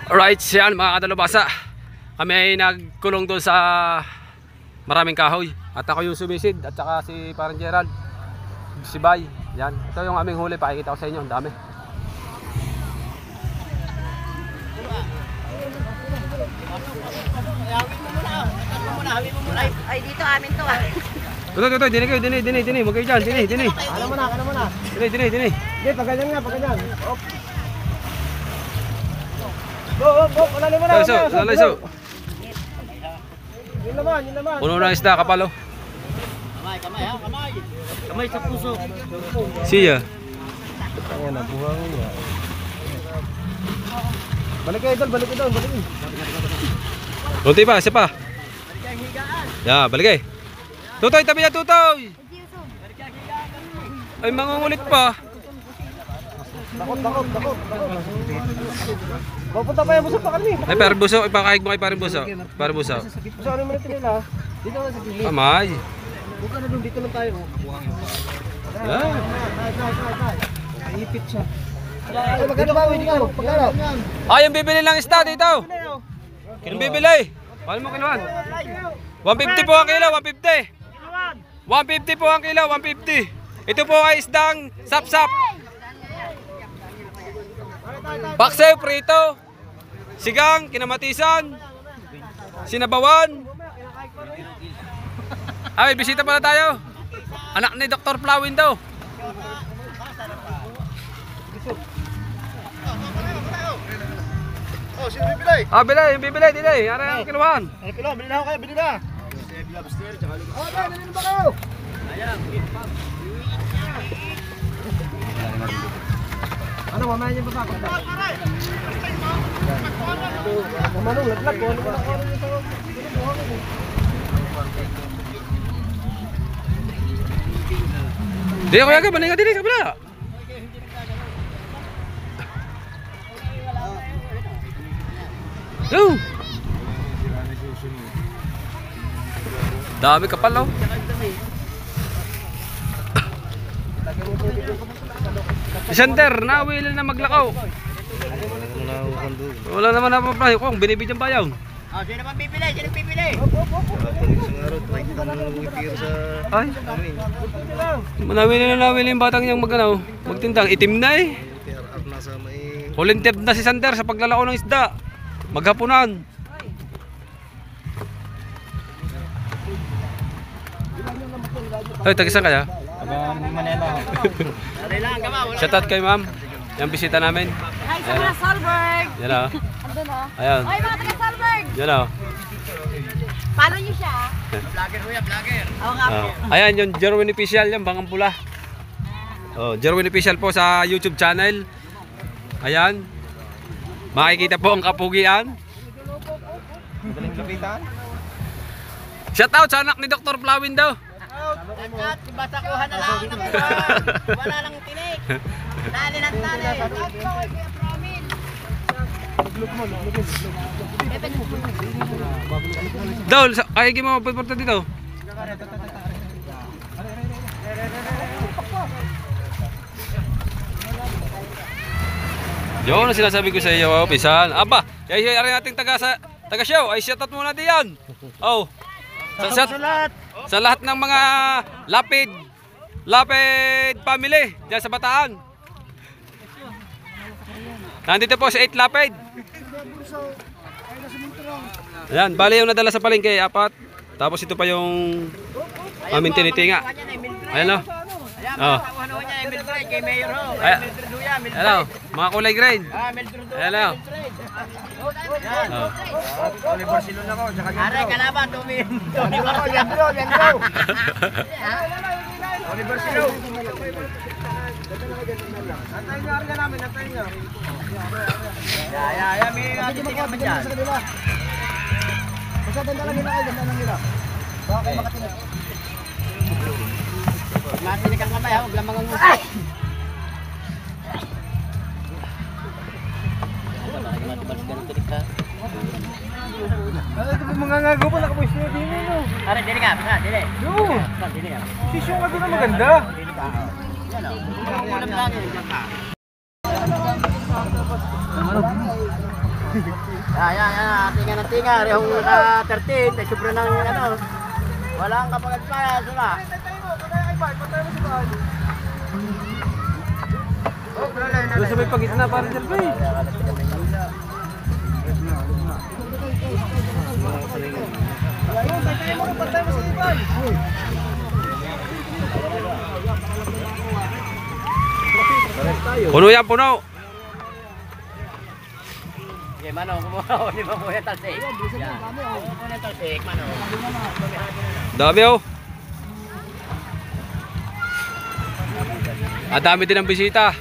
Alright, yan mga kadalubasa. Kami ay nagkulong doon sa maraming kahoy. At ako yung sumisid at saka si parang Gerald, si Bay. Yan, ito yung aming huli. Pakikita ko sa inyo, ang dami. Ay, dito amin to ah. Ito, dini kayo, dini. Huwag kayo dyan, dini. Ano mo na. Dini. Hindi, pagganyan nga, pagganyan. Op. Go, palalim mo na. Laliso. Yun naman. Puno ng isda, kapalo. Kamay. Kamay sa puso. Siya. Ayan, nabuhang niya. Balik kayo doon, balik. Kunti pa, isa pa. Ya, balik kayo. Tutoy, tabi niya, Tutoy. Ay, mangungulit pa. Takot. Pupunta pa yung buso pa kami. Ay, parang buso. Ipakahig mo kay parang buso. Buso, ano mo natin nila? Dito na sa gilid. Kamay. Buka na doon, dito lang tayo. Yan. Ipit siya. Ay, magkano ba? Magkano? Ay, yung bibili lang isda dito. Yung bibili. Paano mo kiluan? 150 po ang kilo, 150. 150 po ang kilo, 150. Ito po ay isdang sap-sap. Baksew, prito. Sigang, kinamatisan. Sinabawan. Ay, bisita pala tayo. Anak ni Dr. Plawin daw. Oh, sino bibili? Yung bibili, dili. Ano yung kiluhan? Ano kilo? Bili na ako kayo, bili na. Oh, dali ba kayo? Ano, mamaya niyo ba? Mamanong, laglag ko. Ano ba na Di ako yaga, balik ka dili sa kabila. Yo! Dami kapal oh. Center, nawili na maglakaw. Wala naman na paprayo kung binibigyan bayaw. Oh, sino man bibili? Ay. Nawili yung batang niyang magtindang. Itim na eh. Volunteer na si Sander sa paglalako ng isda. Maghapunan. Ay, tagisan kaya? Shout out kay ma'am. Yung bisita namin. Hi, sa mga Salberg. Yan o. Andun o. Ayan. Ay, mga taga Salberg. Yan o. Paano niyo siya? Vlogger ho yan, vlogger. Oo nga po. Ayan yung Jerwin Official, yung Bangang Pula. Oh, Jerwin Official po sa YouTube channel. Ayan. Makikita po ang kapugian. Madaling lapitan. Shout out sa anak ni Dr. Plawin daw. Agad, basta kuha na lang ng kuha. Wala lang tinik. Tali ng tali. Dol, kaya mo pupunta dito. Yun ang sinasabi ko sa iyo, pisan. Aba, kaya rin nating taga-show, ay shout out muna diyan. Oh. Sa lahat ng mga lapid family diyan sa Bataan. Nandito po sa 8 lapid. Ayan, bali yung nadala sa palengke, 4. Tapos ito pa yung aming tinitinga. Ayan o. Oh. Hello, mga kulay green. Hello. Oliver Silon ako. Aray, kalaban, tumin. Yan bro. Oliver Silon. Antayin nyo arga namin, antayin nyo. May atitingan pa dyan. Basta ganda lang nila kayo, ganda lang nila. Baka kayo makatinig. Matinig ang kamay, huwag lang mga ngusay. Ito po mga ngago pa, nakapoist nyo din no. Aray, dili ka, basta, dili. Yo! Dili ka. Sisyo nga doon na maganda. Yan o. Ulam lang yun, dyan ka. Yan. Tinga ng tinga. Rehong naka-13. Ay sobra ng ano. Walang kapagad pa. Sura. Doon sa may pagitna parang dyan pa eh. Puno yan, puno. Okay, Mano. Kumuha. Di ba po yung talsik? Yan. Kumuha yung talsik, Mano. Dami oh. At dami din ang bisita.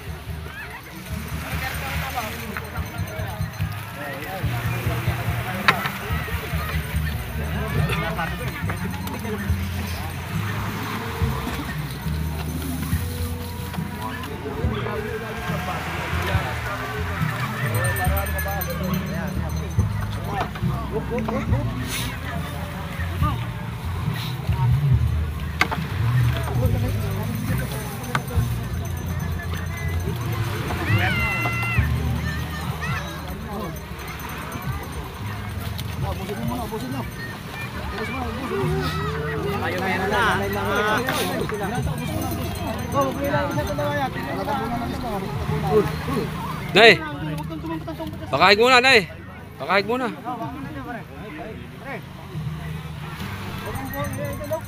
Ayaw meron na. Nay. Pakahig muna, Nay. Pakahig muna.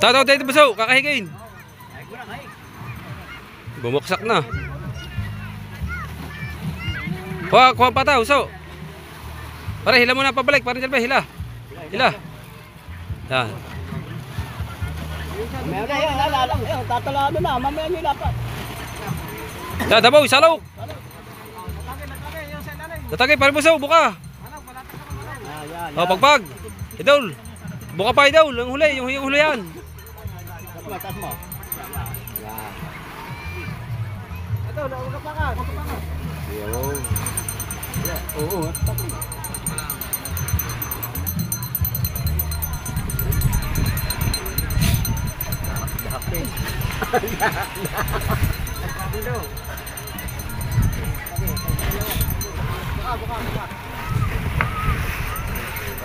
Tataw tayo baso, kakahigin. Bumuksak na. Kuha pa tao, so. Para hila muna pabalik, para dyan ba, hila. Hila. Yan. Meron na yan, tatalado na, mamaya nyo dapat. Yan, dabaw, salaw. Tatagay, para baso, buka. O, pagpag. Idol. Buka pa, idol. Ang huli, yung huli yan. Taas mo. Ito, huwag ka pa ka. Oo.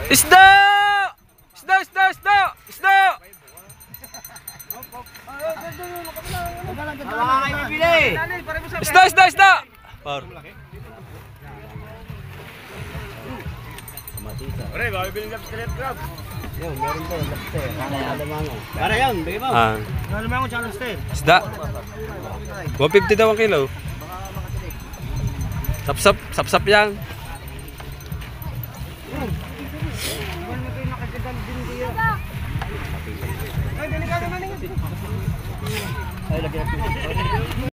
Isda! Isda, isda, isda! Isda! Wala kayo bibili. Isda, isda, isda! Par. Pre, baka bibiling ka sa crab. Yun, meron to, lobster. Para yun, bigay mo. Ah, Ano naman ako sa lobster? isda. 150 daw ang kilo. Sapsap, sapsap yan. Ay, lagyan natin.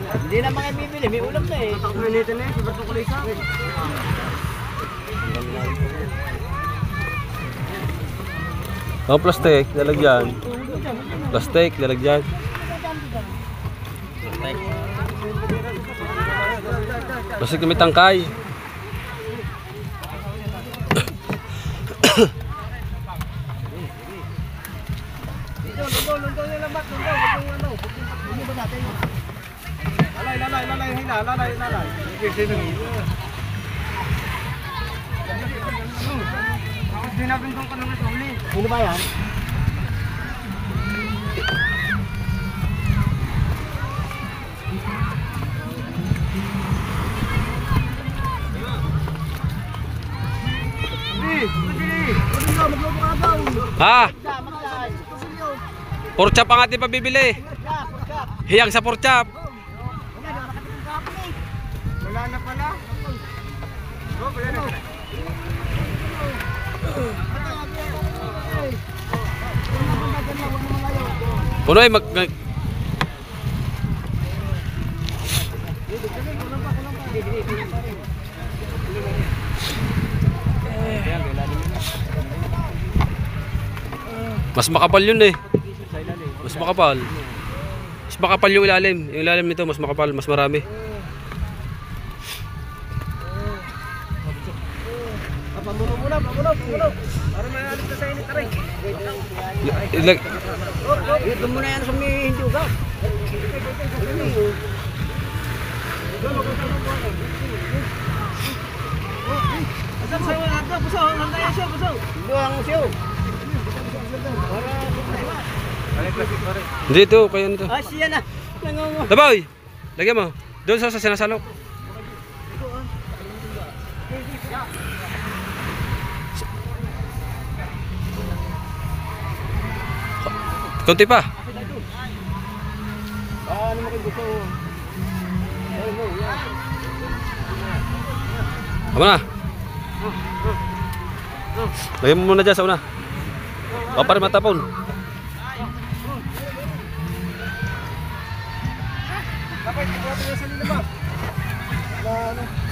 Hindi na mga bibili, may ulam na eh. Nito na yun, sobrang tukulay sa akin. Oh, plastic, lalagyan. Plastic, lalagyan. Plastic na may tangkay. Lundo nyo lang, Bat. Lundo. Lundo ba natin? Lalay. Bakit binabintong ka naman sa uli? Ano ba yan? Ha? Pork chop ang ating pabibili. Hiyang sa pork chop. Wala na pala. Puno ay mag... Mas makapal yun eh. Mas makapal. Mas makapal yung ilalim. Yung ilalim nito mas makapal, mas marami. Pamuno. Para mayalit na sa init, taray. Ito mo na yan sa may hindi ugat. ng siyo. Hindi ito, kaya nito. Ah, siya na. Nangungo. Taboy! Lagyan mo. Doon sa sinasalok. Kunti pa. Ano mo kayo gusto? Tama na. Lagyan mo muna dyan sa una. O para matapon.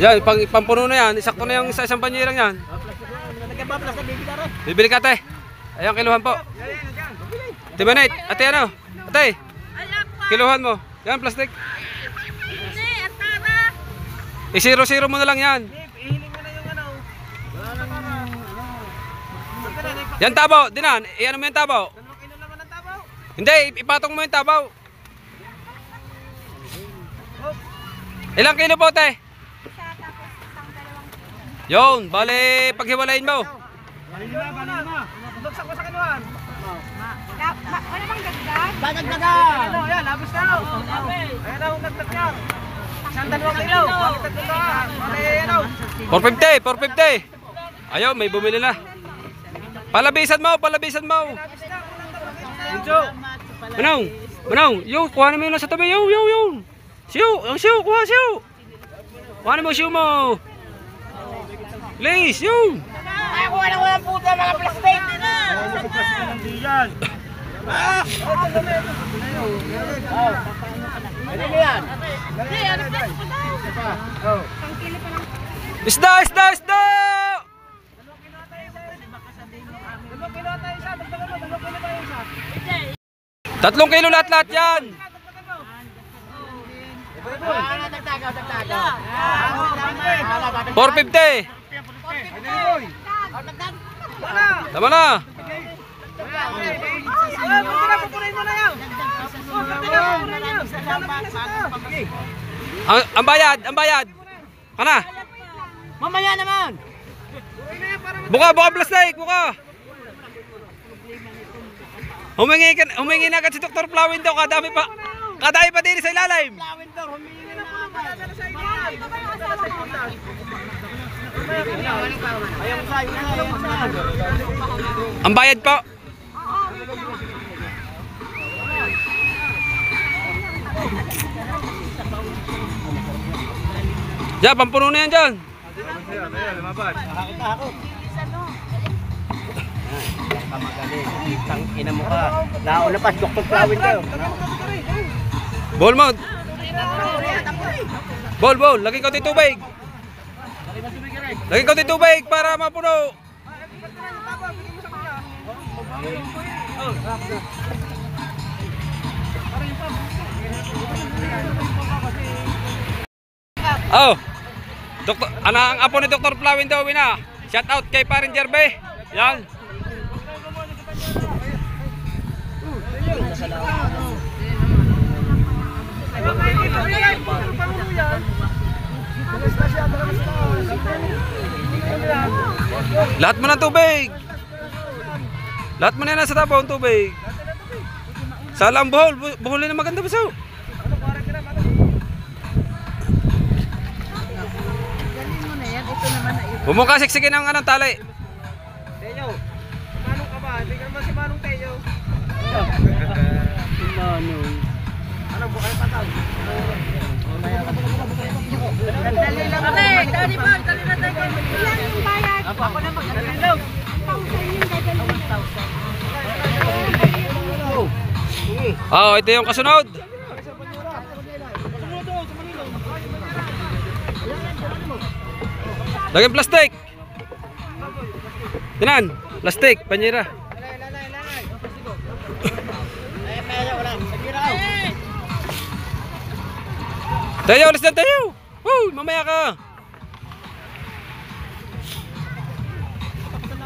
Yan, pampuno na yan. Isakto na yung isang panyerang yan. Bibili ka, ate. Ayan, kiluhan po. Timanate. Ate, ano? Ate, kiluhan mo. Yan, plastic. I-0-0 mo na lang yan. Yan tabaw, dinan. Iyan mo yung tabaw. Hindi, ipatong mo yung tabaw. Ilang kilo po, te? Yun, bale, paghiwalayin mo. Bagsak ko sa kinuhan. Wala bang dagdag? Dadagdagan. Ano, yan, labos na. Ayan na, dagdag niya. Isang 2 kilo. Bakit dagdagan? Ayan na. 450. Ayaw, may bumili na. Palabisan mo, palabisan mo. Manong, yung kuhanin mo yun sa tabi. Yung. Siyo, ang siyo, kuha siyo. Kuhanin mo siyo mo. Please, yung. Ay, kuha na walang puta mga plastic. Ano yan? Isda! 3 kilo lahat-lahat yan. Dagdagan. 450. Tama na. Ang bayad. Kana? Mamaya naman. Buka plastic, buka. Humingi na agad si Dr. Plawin daw, kadami pa din sa ilalim. Ang bayad po. Diyan, pampuno na yan dyan. Tang ina mo ka. Nauna pa si Dr. Plawin kayo. Ball mode. Ball. Lagay ko tubig. Lagay ko tubig para mapuno. Oh. Doktor, ang apo ni Dr. Plawin daw na. Shout out kay Parin Jerbe. Yan. Lahat mo ng tubig. Lahat mo na yan sa tabaw ng tubig. Salang buhol. Buholin na maganda ba so? Bumukha siksikin ang anong tali. Teyo, manong ka ba? Hindi ka naman si Manong Teyo. Anong bukay pataw? Dali lang. Dali ba? Dali na tayo. Ilan yung bayad? Ako na magdali. 1,000 yung dadalhin. Oh, ito yung kasunod. Lagyan plastic. Tinan, plastic, panyera. Tayo, alis na tayo. Mamaya ka.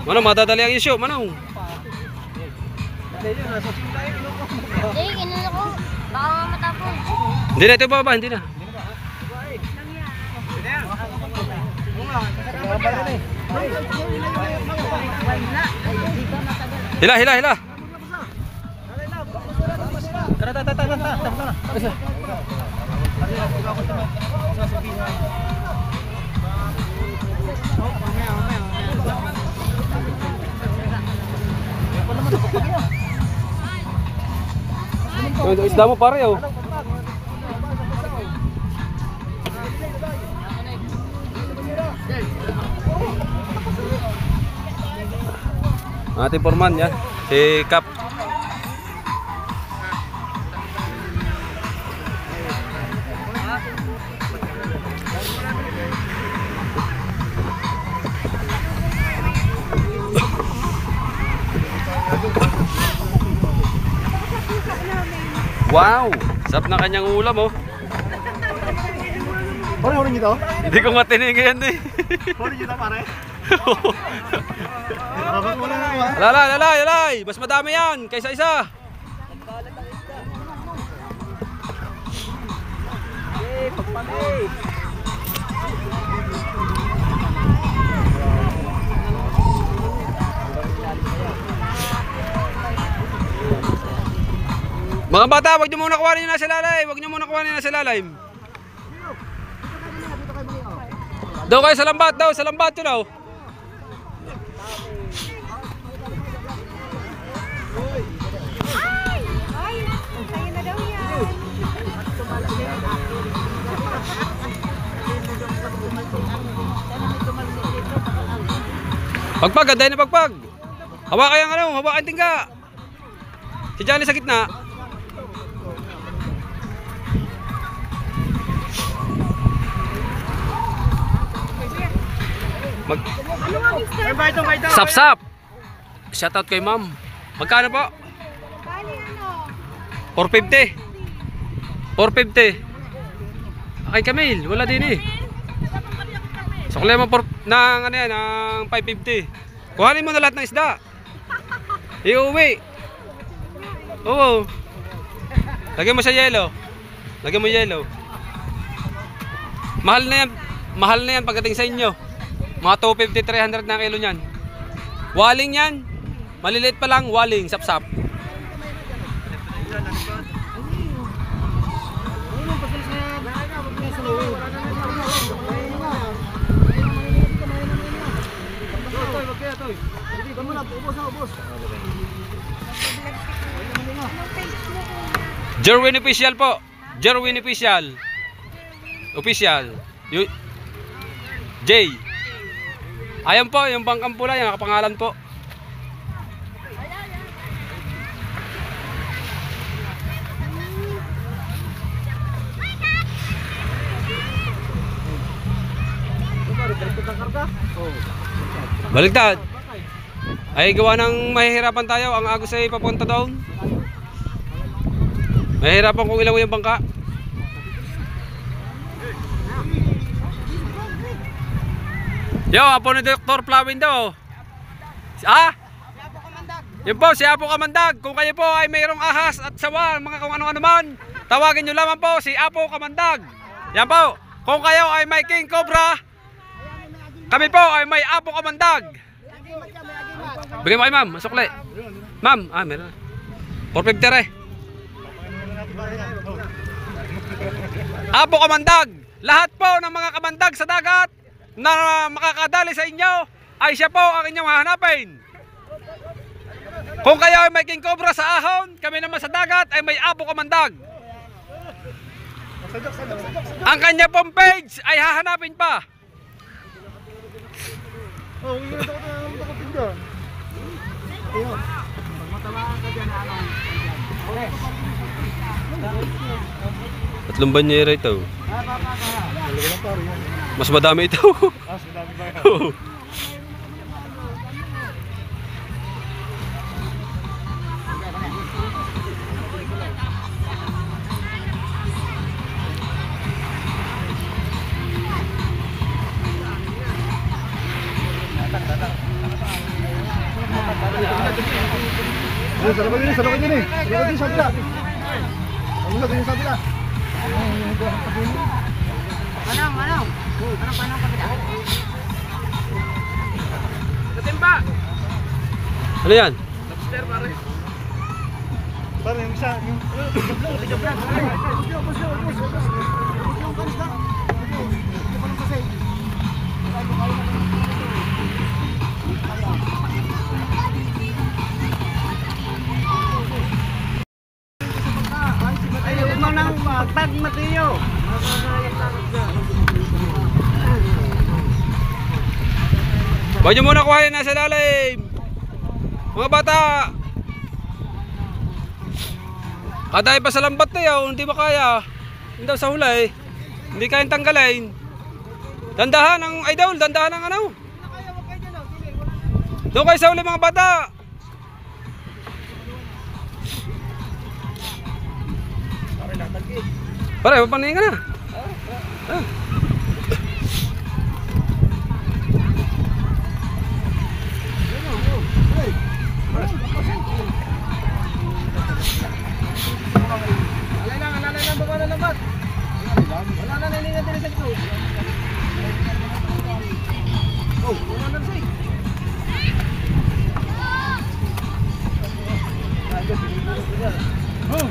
Manong, madadali ang issue, Manong. Eh, kinala ko. Baka matapon. Hindi na ito baba, hindi na. Ano Hila, hila, hila. Yung isda mo pare oh. Ating forman yan, si Kap. Wow! Sarap na kanyang ulam oh. Huli nyo to? Hindi ko matinigyan eh. Huli nyo to pare? Marabang wala na ako ha? Lalay, lalay, lalay! Mas madami yan kaysa isa. Mga bata, wag nyo muna kuhanin yung nasa lalim. Wag nyo muna kuhanin yung nasa lalim. Daw kayo sa lambat daw, sa lambat yun daw. Ay, sa'yo na daw yan. Pagpag, ganda na pagpag. Hawakan yung ano, hawakan tingga. Si Johnny sa gitna. Sap-sap. Shoutout kay ma'am. Magkano po? Bali ano? 450. 450. Kay Camille, wala din eh. Sukle mo ng ano yan, ng 550. Kuhanin mo na lahat ng isda. Iuwi. Oo. Lagyan mo sa yelo. Lagyan mo yelo. Mahal na yan. Mahal na yan pagdating sa inyo. Mga 250, 300 na kilo niyan. Waling yan. Maliliit pa lang, waling, sap-sap. Jerwin official po. Jerwin official. Official. J. Ayan po, yung bangkang pula, yung nakapangalan po. Baligtad. Ay gawa ng mahihirapan tayo. Ang Agos ay papunta doon. Mahihirapan kung ilaw yung bangka. Yo, apo ni Dr. Plawin daw. Ah? Yun po, si Apo Kamandag. Kung kayo po ay mayroong ahas at sawa, mga kung ano-ano man, tawagin nyo lamang po si Apo Kamandag. Yan po. Kung kayo ay may King Cobra, kami po ay may Apo Kamandag. Bigay mo kay ma'am, masukli. Ma'am, meron. 450 re. Apo Kamandag. Lahat po ng mga kamandag sa dagat na makakadali sa inyo ay siya po ang inyong hahanapin. Kung kayo ay may King Cobra sa ahon, kami naman sa dagat ay may Apo Kamandag. Ang kanya pong page ay hahanapin pa. Tatlong banyera ito. Mas madami ito. Mas madami ba yan? Sa loob din, sa loob din eh. Sa loob din sa kabila. Sa loob din sa kabila. Katimba! Ano yan? Lobster pare. Pare yung isa, yung tiga-vlog. Ayaw mo nang pagtag Mateo. Huwag nyo muna kuhanin nasa lalim. Mga bata. Aday pa sa lambat na yun, hindi makaya. Hindi daw sa hula eh. Hindi kayang tanggalin. Dandahan ang idol, dandahan ang ano. Doon kayo sa huli mga bata. Pare, papanin ka na. Ah. Alay lang baba na lambat. Wala na nilingan din sa ito. Oh, wala na say. Oh.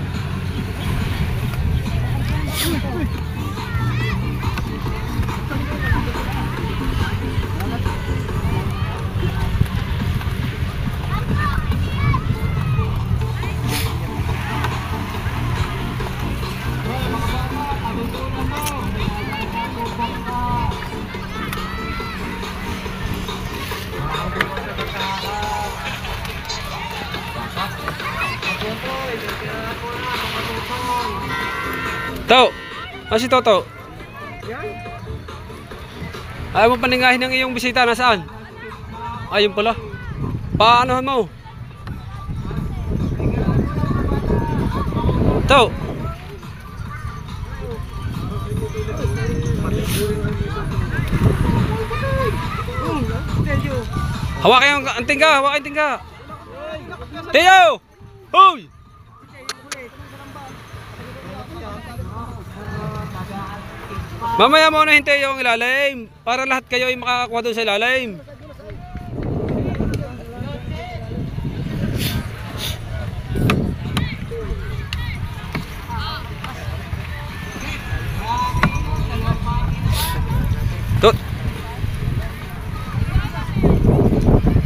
Tao, si Toto. Ayaw mo paningahin ng iyong bisita, nasaan? Ayun pala. Paanohan mo? Tao. Hawakan yung antingga, hawakan yung tingga. Teo! Hoy! Mamaya mo na hintay yung ilalim para lahat kayo ay makakakuha doon sa ilalim.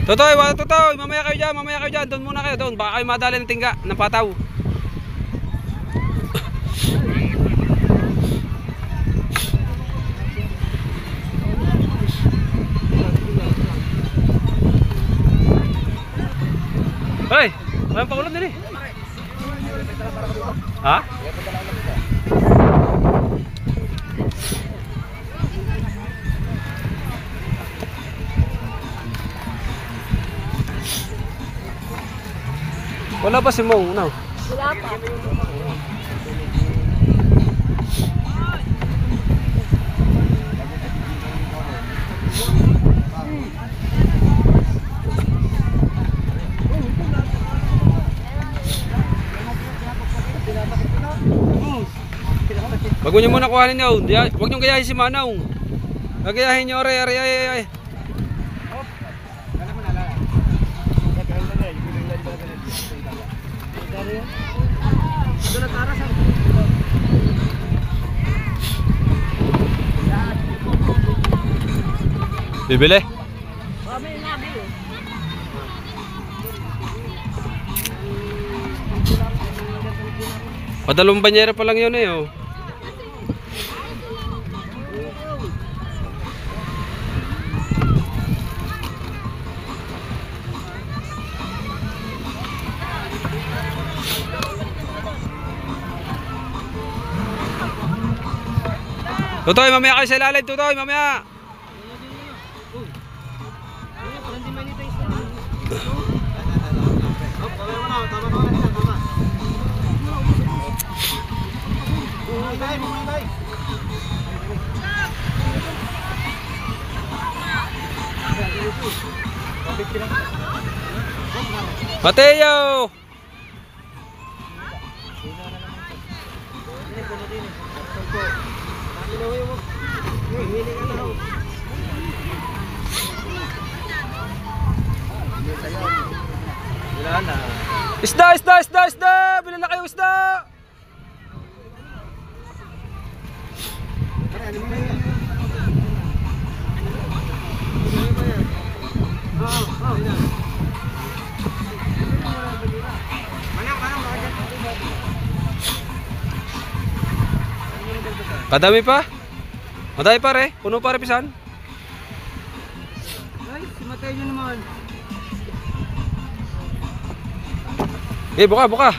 Totoy, wala Totoy, mamaya kayo dyan, doon muna kayo doon, baka kayo madali ng tingga, ng pataw. Hoy, walang pakulam din eh. Ha? Wala ba si Mong? No? Wala pa. Wag mo nyo muna kuhanin nyo. Huwag nyo gayahin si Manong. Gagayahin nyo, ay. Bibili? Padalong banyera pa lang yun eh oh. Tutoy, mamaya kayo sa ilalim, Tutoy, mamaya. Mateo! Isda, isda, isda, isda! Bilhin na kayo isda! Kadami pa? Madami pa re, puno pa re pisan. Ay, simatay nyo naman. Buka, buka.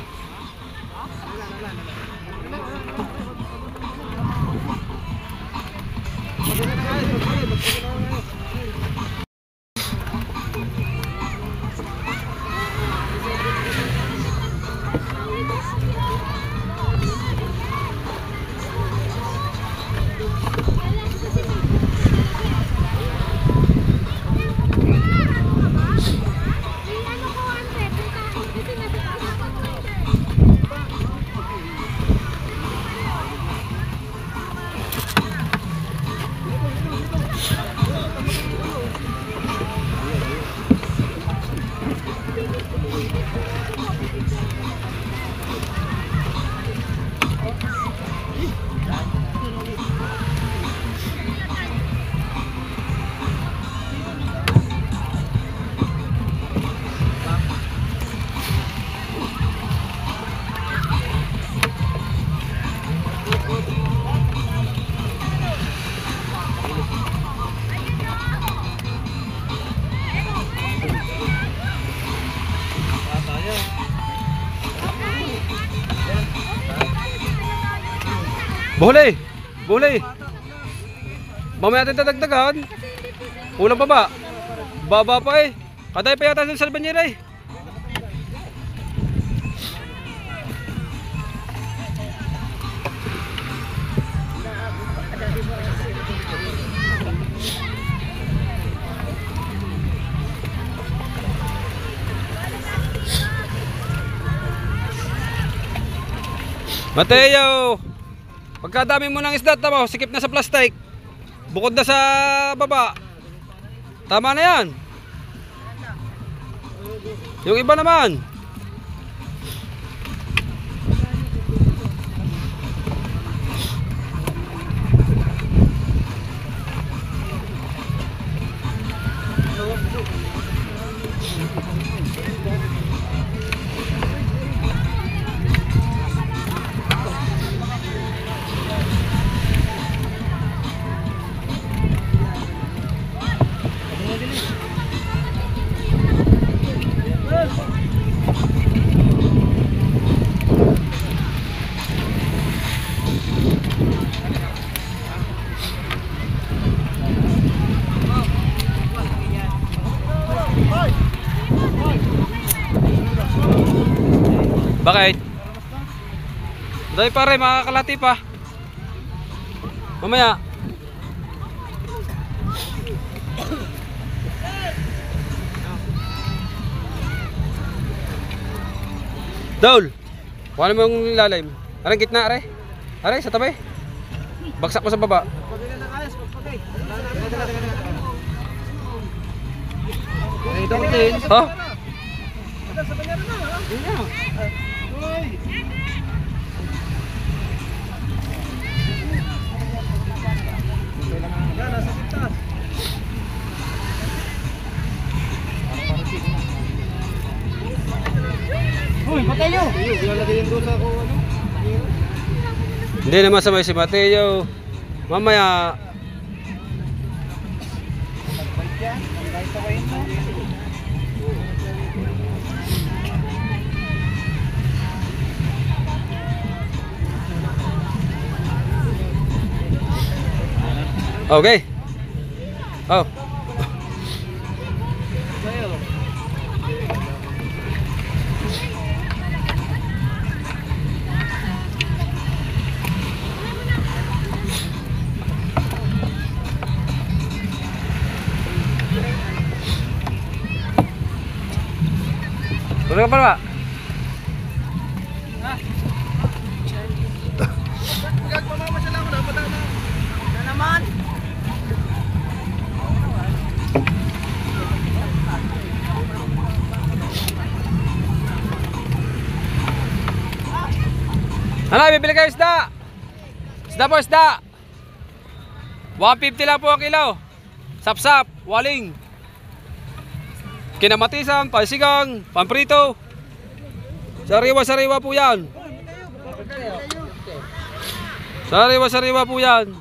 Buhuli! Buhuli! Mamaya natin dadagdagan. Ulang pa ba? Baba pa eh. Kaday pa yata sa banyera eh. Mateo! Pagkadami mo ng isda, tama, sikip na sa plastic. Bukod na sa baba. Tama na yan. Yung iba naman. Bakit? Dahil pare, makakalati pa. Mamaya. Daul, kuha mo yung lalim. Arang gitna, are. Are, sa tabi. Bagsak mo sa baba. Oh. Mateo! Hindi naman sabay si Mateo. Mamaya. Okay. Oh. Tuloy ka pa ba? Ano, bibili kayo isda? Isda po, isda. 150 lang po ang kilo. Sapsap, waling. Kinamatisan, pansigang, pamprito. Sariwa-sariwa po yan. Sariwa-sariwa po yan.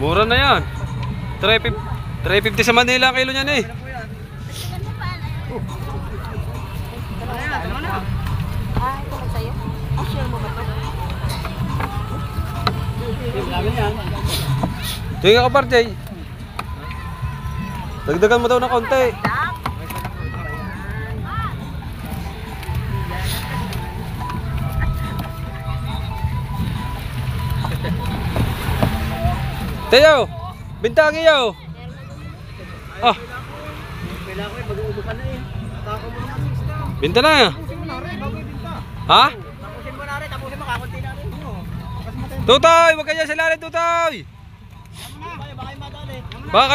Mura na yan. 350 sa Manila ang kilo niyan eh. Ah, ito ba sa'yo? Oh, share mo ba ito? Tingnan ka par, Jay. Dagdagan mo daw ng konti. Tayo, bintang iyo. Ah. Binta na. Ha? Tapusin mo na rin, makakunti na rin. Tutoy, wag kanya sa lalim, Tutoy. Baka madali. Baka